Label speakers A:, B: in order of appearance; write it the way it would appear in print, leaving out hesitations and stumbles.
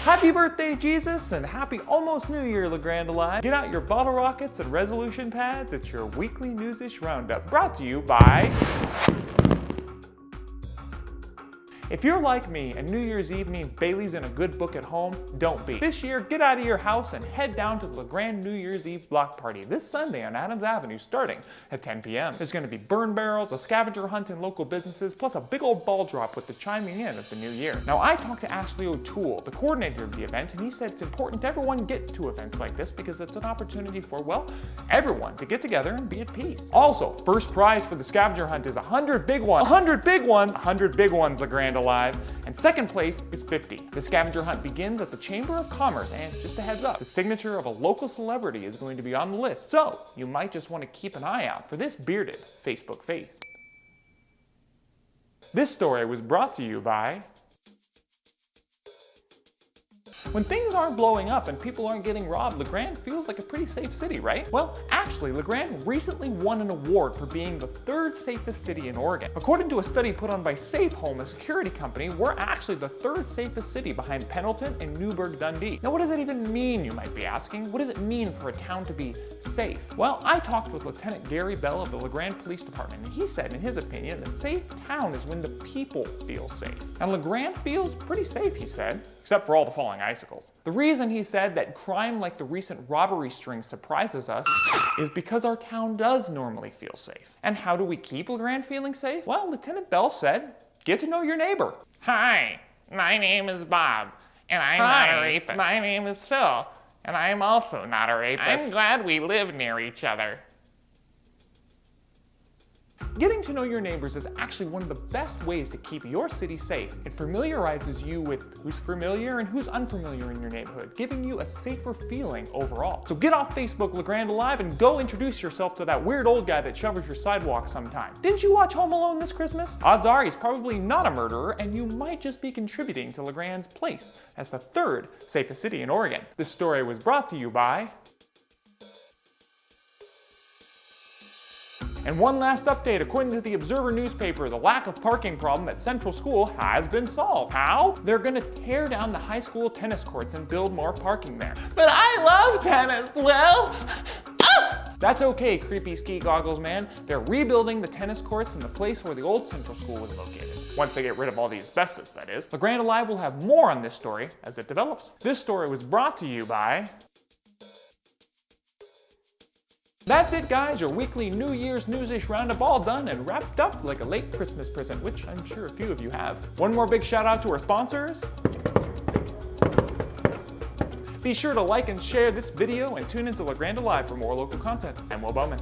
A: Happy birthday, Jesus, and happy almost New Year, Grande Alive. Get out your bottle rockets and resolution pads. It's your weekly Newsish Roundup, brought to you by... If you're like me and New Year's Eve means Bailey's and a good book at home, don't be. This year, get out of your house and head down to the Grande New Year's Eve block party this Sunday on Adams Avenue starting at 10 p.m. There's going to be burn barrels, a scavenger hunt in local businesses, plus a big old ball drop with the chiming in of the new year. Now, I talked to Ashley O'Toole, the coordinator of the event, and he said it's important to everyone get to events like this because it's an opportunity for, well, everyone to get together and be at peace. Also, first prize for the scavenger hunt is 100 big ones. 100 big ones! 100 big ones, Grande Alive. And second place is 50. The scavenger hunt begins at the Chamber of Commerce, and just a heads up, the signature of a local celebrity is going to be on the list, so you might just want to keep an eye out for this bearded Facebook face. This story was brought to you by... When things aren't blowing up and people aren't getting robbed, Grande feels like a pretty safe city, right? Well, actually, Grande recently won an award for being the third safest city in Oregon. According to a study put on by Safe Home, a security company, we're actually the third safest city behind Pendleton and Newburgh-Dundee. Now, what does that even mean, you might be asking? What does it mean for a town to be safe? Well, I talked with Lieutenant Gary Bell of the Grande Police Department, and he said, in his opinion, a safe town is when the people feel safe. And Grande feels pretty safe, he said, except for all the falling icicles. The reason he said that crime like the recent robbery string surprises us is because our town does normally feel safe. And how do we keep Grande feeling safe? Well, Lieutenant Bell said, get to know your neighbor.
B: Hi, my name is Bob, and I'm not a rapist. My name is Phil, and I'm also not a rapist. I'm glad we live near each other.
A: Getting to know your neighbors is actually one of the best ways to keep your city safe. It familiarizes you with who's familiar and who's unfamiliar in your neighborhood, giving you a safer feeling overall. So get off Facebook, Grande Alive, and go introduce yourself to that weird old guy that shovels your sidewalk sometime. Didn't you watch Home Alone this Christmas? Odds are he's probably not a murderer, and you might just be contributing to Grande's place as the third safest city in Oregon. This story was brought to you by... And one last update, according to the Observer newspaper, the lack of parking problem at Central School has been solved. How? They're gonna tear down the high school tennis courts and build more parking there. But I love tennis, well, That's okay, creepy ski goggles man. They're rebuilding the tennis courts in the place where the old Central School was located. Once they get rid of all the asbestos, that is. Grande Alive will have more on this story as it develops. This story was brought to you by... That's it, guys, your weekly New Year's Newsish Roundup all done and wrapped up like a late Christmas present, which I'm sure a few of you have. One more big shout out to our sponsors. Be sure to like and share this video and tune into Grande Alive for more local content. I'm Will Bowman.